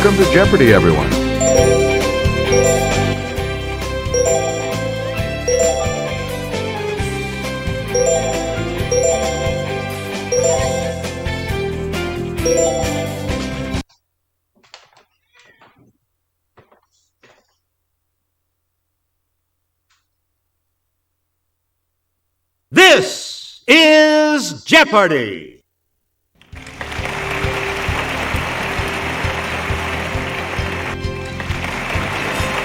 Welcome to Jeopardy, everyone. This is Jeopardy!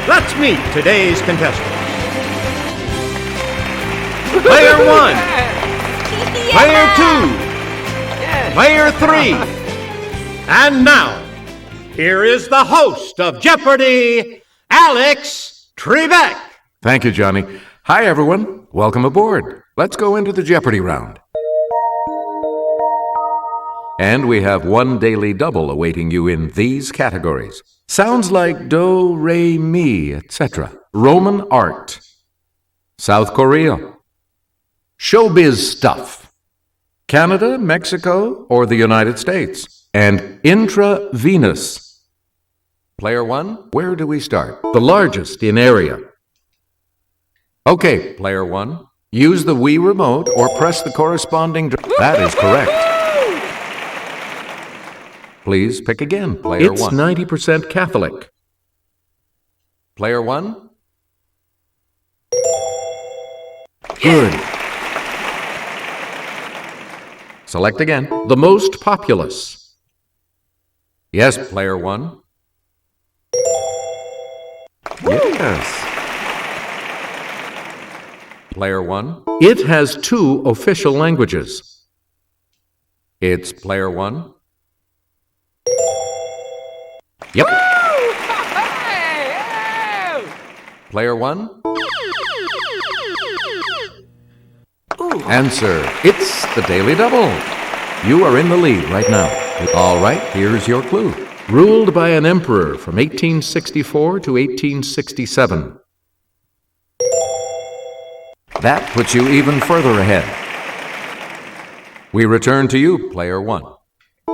Let's meet today's contestants. Player 1, Player 2, Player 3, and now, here is the host of Jeopardy, Alex Trebek. Thank you, Johnny. Hi, everyone. Welcome aboard. Let's go into the Jeopardy round. And we have one daily double awaiting you in these categories. Sounds like do, re, mi, etc. Roman art. South Korea. Showbiz stuff. Canada, Mexico, or the United States. And intravenous. Player 1, where do we start? The largest in area. Okay, Player 1. Use the Wii remote or press the corresponding... That is correct. Please pick again, Player 1. It's 90% Catholic. Player 1? Good. Select again. The most populous. Yes, Player 1. Yes. Player 1. It has 2 official languages. It's Player 1. Yep. Player 1. Answer. It's the Daily Double. You are in the lead right now. All right, here's your clue. Ruled by an emperor from 1864 to 1867. That puts you even further ahead. We return to you, Player 1.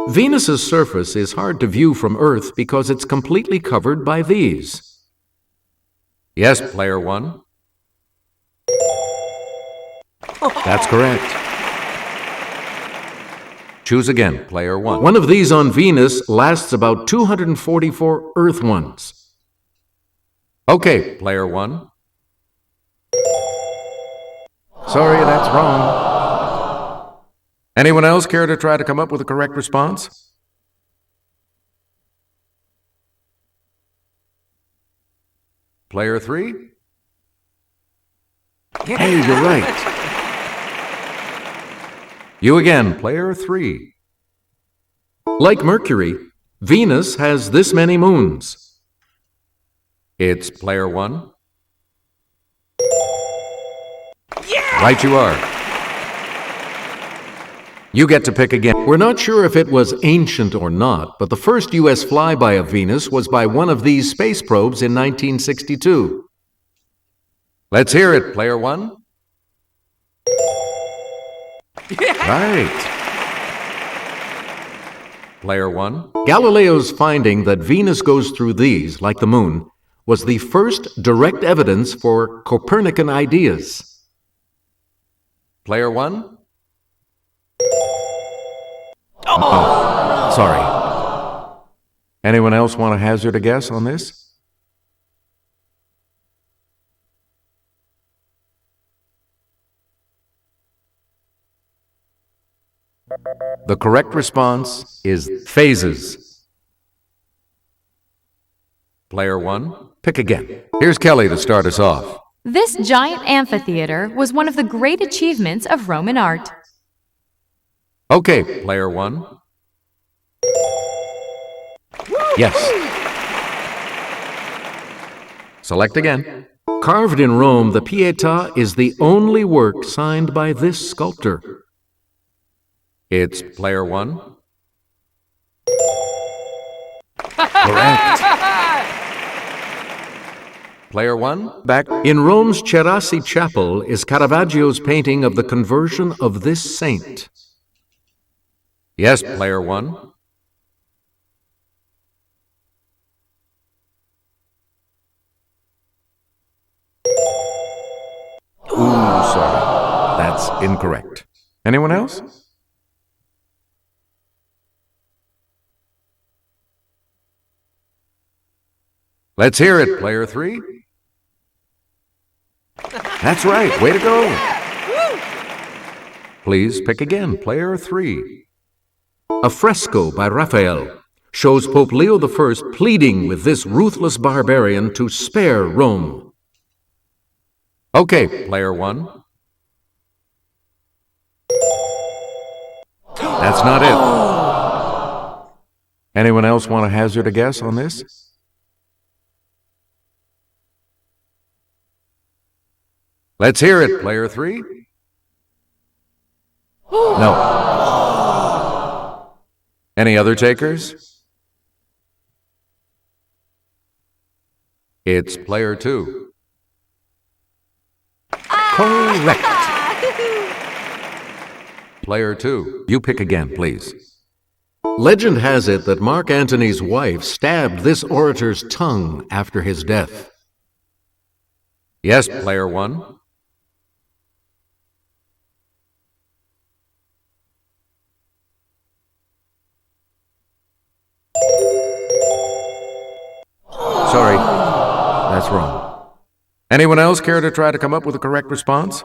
Venus's surface is hard to view from Earth because it's completely covered by these. Yes, Player 1. That's correct. Choose again, Player 1. One of these on Venus lasts about 244 Earth ones. Okay, Player 1. Sorry, that's wrong. Anyone else care to try to come up with a correct response? Player 3? Hey, you're right. You again, Player 3. Like Mercury, Venus has this many moons. It's Player 1. Yeah! Right you are. You get to pick again. We're not sure if it was ancient or not, but the first U.S. flyby of Venus was by one of these space probes in 1962. Let's hear it, Player 1. Right. Player 1. Galileo's finding that Venus goes through these, like the moon, was the first direct evidence for Copernican ideas. Player 1. Oh, sorry. Anyone else want to hazard a guess on this? The correct response is phases. Player 1, pick again. Here's Kelly to start us off. This giant amphitheater was one of the great achievements of Roman art. Okay, Player 1. Yes. Select again. Carved in Rome, the Pietà is the only work signed by this sculptor. It's Player 1. Correct. Player 1, back. In Rome's Cerasi Chapel is Caravaggio's painting of the conversion of this saint. Yes, Player 1. That's incorrect. Anyone else? Let's hear it, player 3. That's right. Way to go. Please pick again, player 3. A fresco by Raphael shows Pope Leo I pleading with this ruthless barbarian to spare Rome. Okay, player 1. That's not it. Anyone else want to hazard a guess on this? Let's hear it, player 3. No. Any other takers? It's player 2. Correct. Player 2, you pick again, please. Legend has it that Mark Antony's wife stabbed this orator's tongue after his death. Yes, player 1. Sorry, that's wrong. Anyone else care to try to come up with a correct response?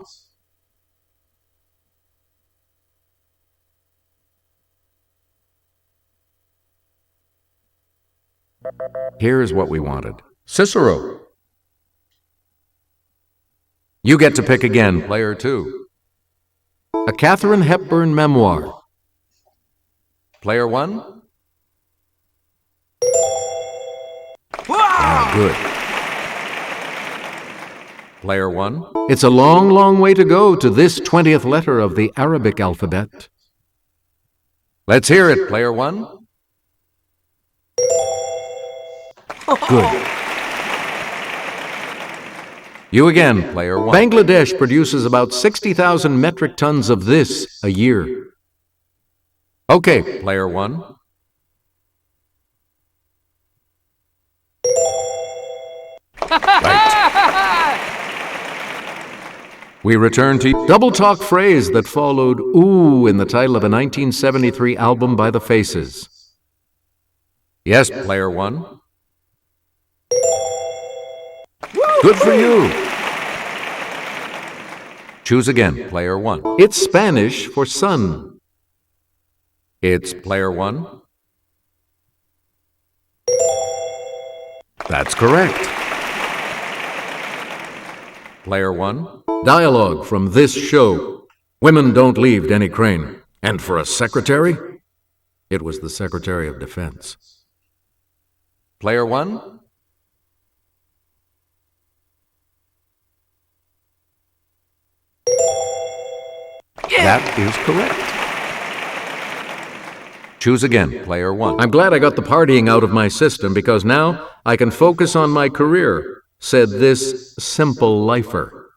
Here's what we wanted. Cicero. You get to pick again, player 2. A Katharine Hepburn memoir. Player 1. Good. Player 1. It's a long, long way to go to this 20th letter of the Arabic alphabet. Let's hear it, player 1. Good. You again, player 1. Bangladesh produces about 60,000 metric tons of this a year. Okay, player 1. Right. We return to double talk phrase that followed "ooh" in the title of a 1973 album by The Faces. Yes, player 1. Good for you. Choose again, player 1. It's Spanish for sun. It's player 1. That's correct. Player 1. Dialogue from this show. Women don't leave Denny Crane. And for a secretary? It was the Secretary of Defense. Player 1. That is correct. Choose again, player 1. I'm glad I got the partying out of my system because now I can focus on my career, said this simple lifer.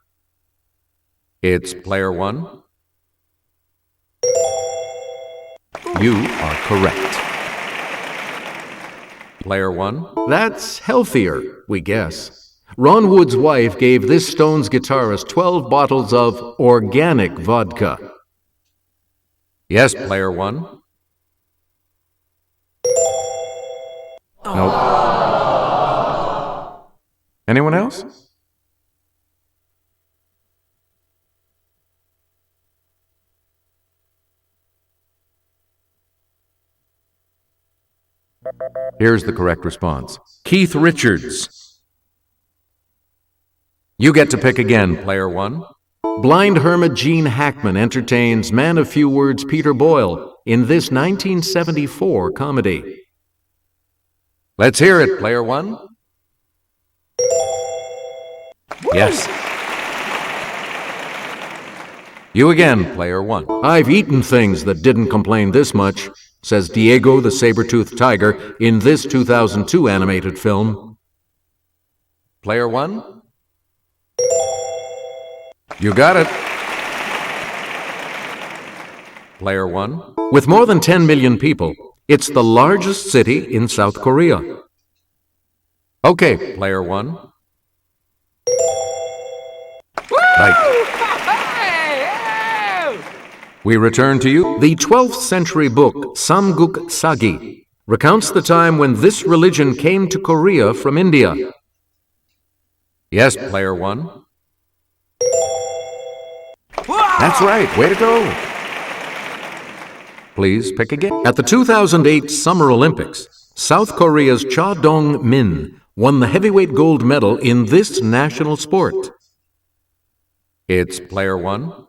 It's player 1. You are correct. Player 1. That's healthier, we guess. Ron Wood's wife gave this Stones guitarist 12 bottles of organic vodka. Yes, player 1. Nope. Anyone else? Here's the correct response. Keith Richards. You get to pick again, player 1. Blind hermit Gene Hackman entertains man of few words Peter Boyle in this 1974 comedy. Let's hear it, player 1. Yes. You again, player 1. I've eaten things that didn't complain this much, says Diego the saber-toothed tiger in this 2002 animated film. Player 1. You got it. Player 1. With more than 10 million people, it's the largest city in South Korea. Okay, player 1. Right. We return to you. The 12th century book, Samguk Sagi, recounts the time when this religion came to Korea from India. Yes, player one. That's right. Way to go. Please pick again. At the 2008 Summer Olympics, South Korea's Cha Dong-min won the heavyweight gold medal in this national sport. It's player one.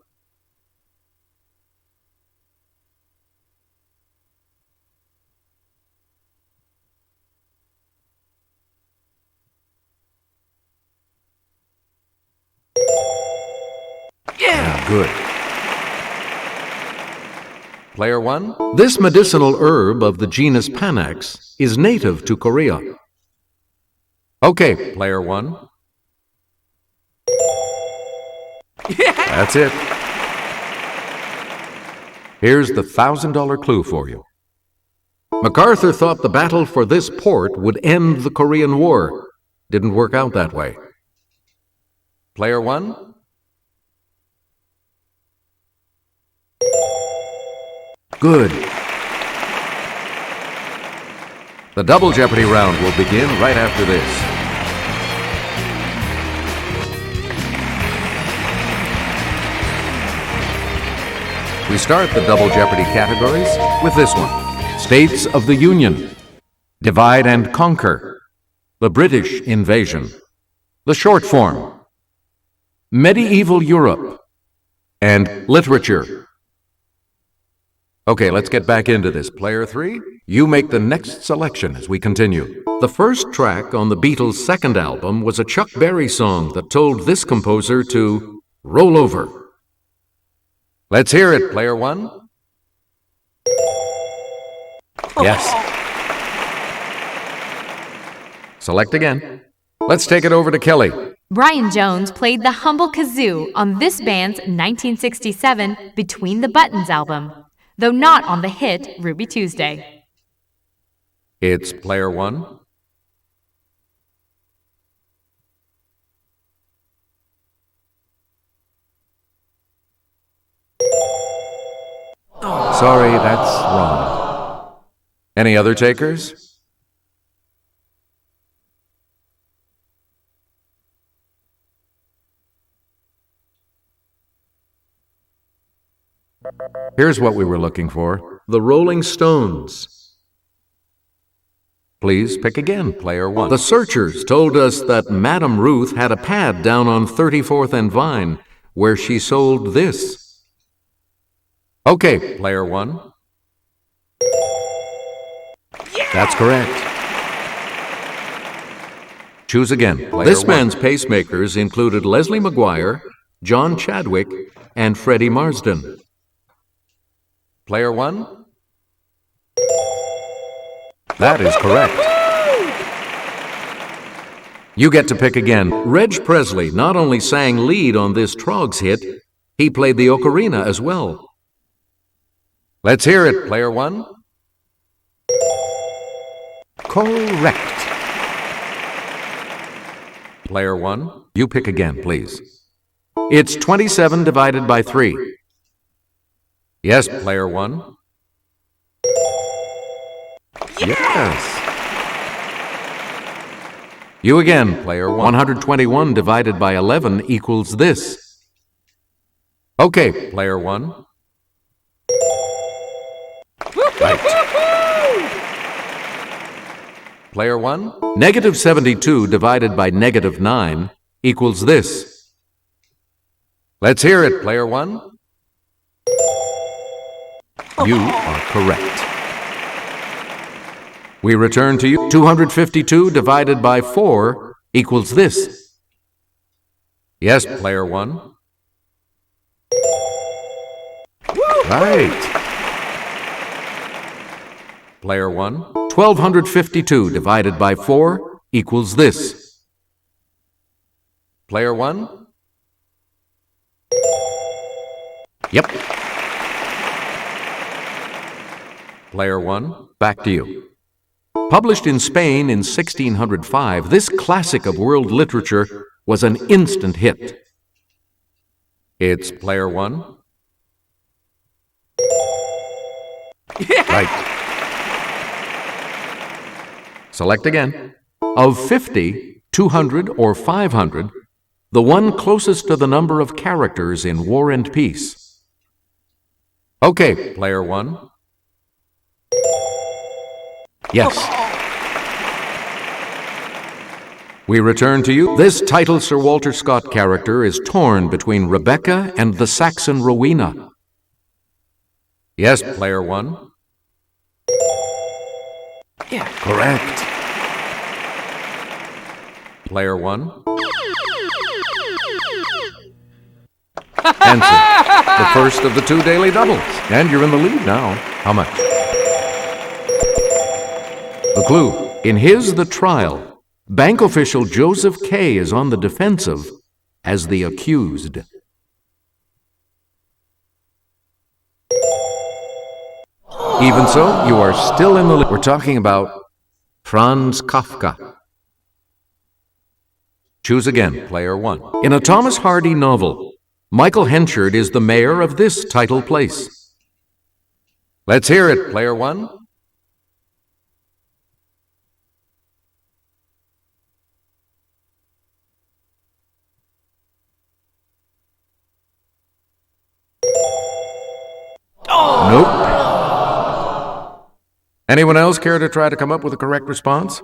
Yeah, good. Player one. This medicinal herb of the genus Panax is native to Korea. Okay, player one. That's it. Here's the $1,000 clue for you. MacArthur thought the battle for this port would end the Korean War. Didn't work out that way. Player one. Good. The Double Jeopardy round will begin right after this. We start the Double Jeopardy categories with this one. States of the Union, Divide and Conquer, the British Invasion, the Short Form, Medieval Europe, and Literature. Okay, let's get back into this. Player three, you make the next selection as we continue. The first track on the Beatles' second album was a Chuck Berry song that told this composer to roll over. Let's hear it, player one. Yes. Select again. Let's take it over to Kelly. Brian Jones played the humble kazoo on this band's 1967 Between the Buttons album, though not on the hit Ruby Tuesday. It's player one. Sorry, that's wrong. Any other takers? Here's what we were looking for. The Rolling Stones. Please pick again, player one. The Searchers told us that Madame Ruth had a pad down on 34th and Vine where she sold this. Okay, player one. That's correct. Choose again. This man's pacemakers included Leslie McGuire, John Chadwick, and Freddie Marsden. Player one? That is correct. You get to pick again. Reg Presley not only sang lead on this Troggs hit, he played the ocarina as well. Let's hear it, player one. Correct. Player one, you pick again, please. It's 27 divided by 3. Yes, player one. Yes. You again, player one. 121 divided by 11 equals this. Okay, player one. Right. Player one. Negative 72 divided by negative 9 equals this. Let's hear it, player one. You are correct. We return to you. 252 divided by 4 equals this. Yes, player one. Right. Player one. 1252 divided by 4 equals this. Player one. Yep. Player one, back to you. Published in Spain in 1605, this classic of world literature was an instant hit. It's player one. Right. Select again. Of 50, 200, or 500, the one closest to the number of characters in War and Peace. Okay, player one. Yes. We return to you. This titled Sir Walter Scott character is torn between Rebecca and the Saxon Rowena. Yes, player one. Yeah. Correct. Player one. Answer. The first of the two daily doubles. And you're in the lead now. How much? The clue. In his The Trial, bank official Joseph K. is on the defensive as the accused. Even so, you are still in the lead. We're talking about Franz Kafka. Choose again, player one. In a Thomas Hardy novel, Michael Henchard is the mayor of this title place. Let's hear it, player one. Nope. Anyone else care to try to come up with a correct response?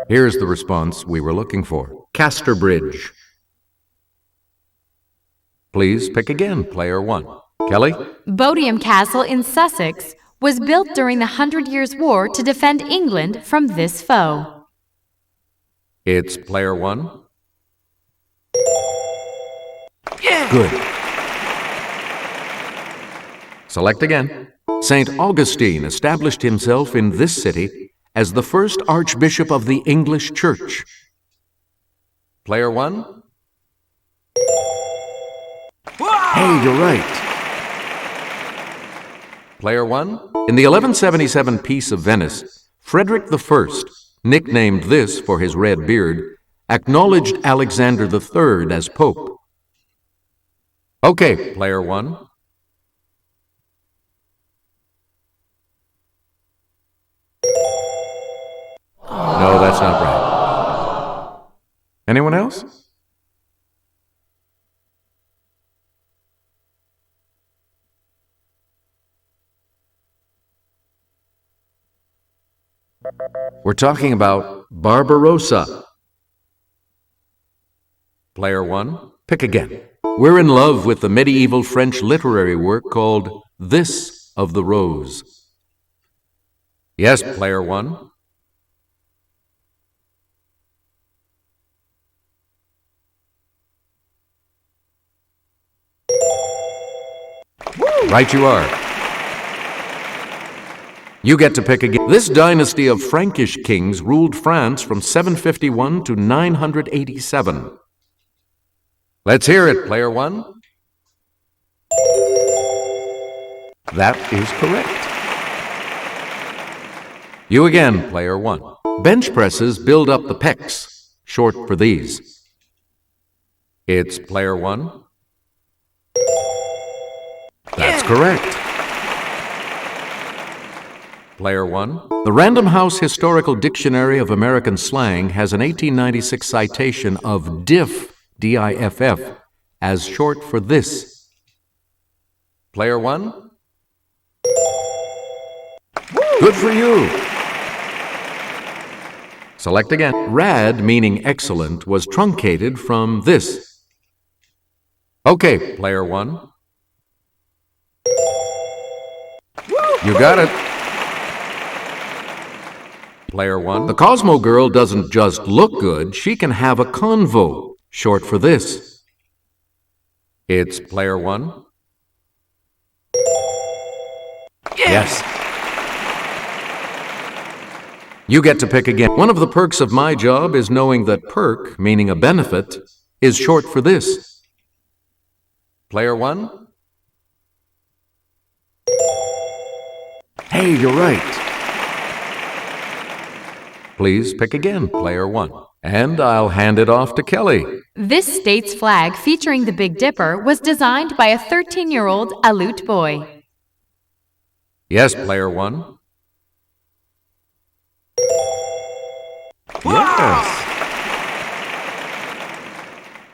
Here's the response we were looking for. Casterbridge. Please pick again, player one. Kelly? Bodiam Castle in Sussex was built during the 100 Years' War to defend England from this foe. It's player one. Yeah. Good. Select again. St. Augustine established himself in this city as the first Archbishop of the English Church. Player one. Hey, you're right. Player one. In the 1177 Peace of Venice, Frederick I, nicknamed this for his red beard, acknowledged Alexander III as Pope. Okay, player one. No, that's not right. Anyone else? We're talking about Barbarossa. Player one, pick again. We're in love with the medieval French literary work called This of the Rose. Yes, player one. Right you are. You get to pick again. This dynasty of Frankish kings ruled France from 751 to 987. Let's hear it, player one. That is correct. You again, player one. Bench presses build up the pecs, short for these. It's player one. That's correct. Player one. The Random House Historical Dictionary of American Slang has an 1896 citation of diff, D-I-F-F, as short for this. Player one. Good for you. Select again. Rad, meaning excellent, was truncated from this. Okay, player one. You got it. Player one. The Cosmo Girl doesn't just look good, she can have a convo, short for this. It's player one. Yes. You get to pick again. One of the perks of my job is knowing that perk, meaning a benefit, is short for this. Player one. Hey, you're right. Please pick again, player one. And I'll hand it off to Kelly. This state's flag featuring the Big Dipper was designed by a 13-year-old Aleut boy. Yes, player one. Yes.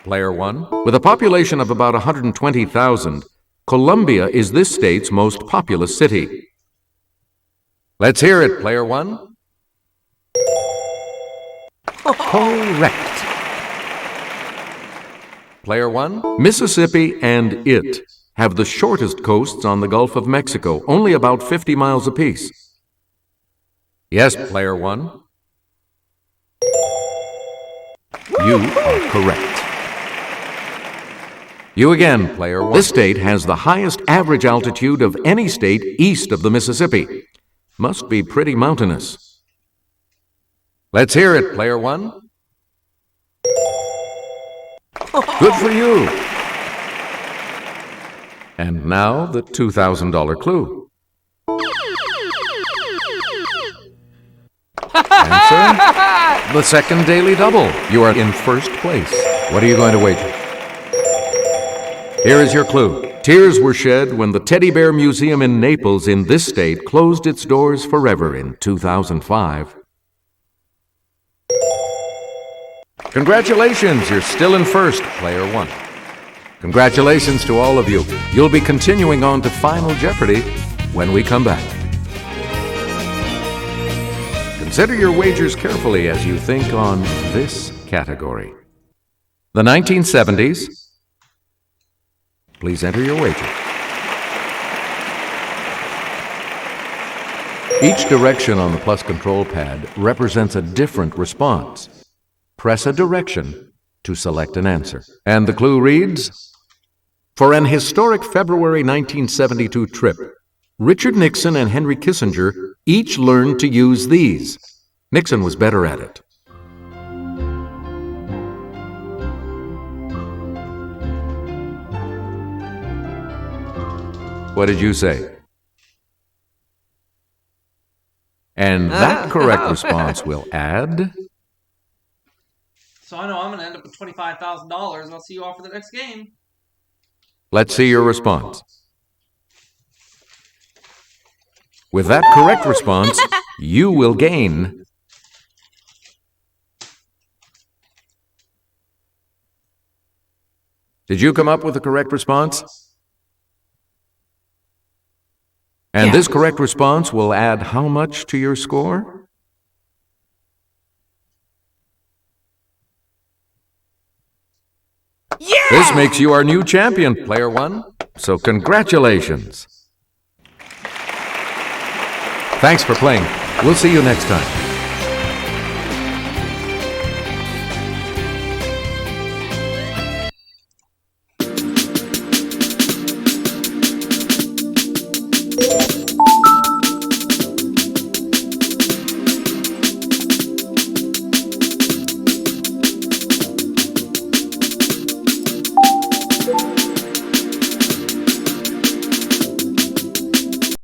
Player one. With a population of about 120,000, Columbia is this state's most populous city. Let's hear it, player one. Correct. Player one. Mississippi and it have the shortest coasts on the Gulf of Mexico, only about 50 miles apiece. Yes, player one. You are correct. You again, player one. This state has the highest average altitude of any state east of the Mississippi. Must be pretty mountainous. Let's hear it, player one. Good for you. And now the $2,000 clue. Answer: the second daily double. You are in first place. What are you going to wager? Here is your clue. Tears were shed when the Teddy Bear Museum in Naples in this state closed its doors forever in 2005. Congratulations, you're still in first, player one. Congratulations to all of you. You'll be continuing on to Final Jeopardy when we come back. Consider your wagers carefully as you think on this category. The 1970s. Please enter your wager. Each direction on the plus control pad represents a different response. Press a direction to select an answer. And the clue reads, for an historic February 1972 trip, Richard Nixon and Henry Kissinger each learned to use these. Nixon was better at it. What did you say? And that correct response will add... So I know I'm going to end up with $25,000. I'll see you all for the next game. Let's see your response. With that correct response, you will gain... Did you come up with the correct response? And this correct response will add how much to your score? Yeah! This makes you our new champion, player one. So congratulations. Thanks for playing. We'll see you next time.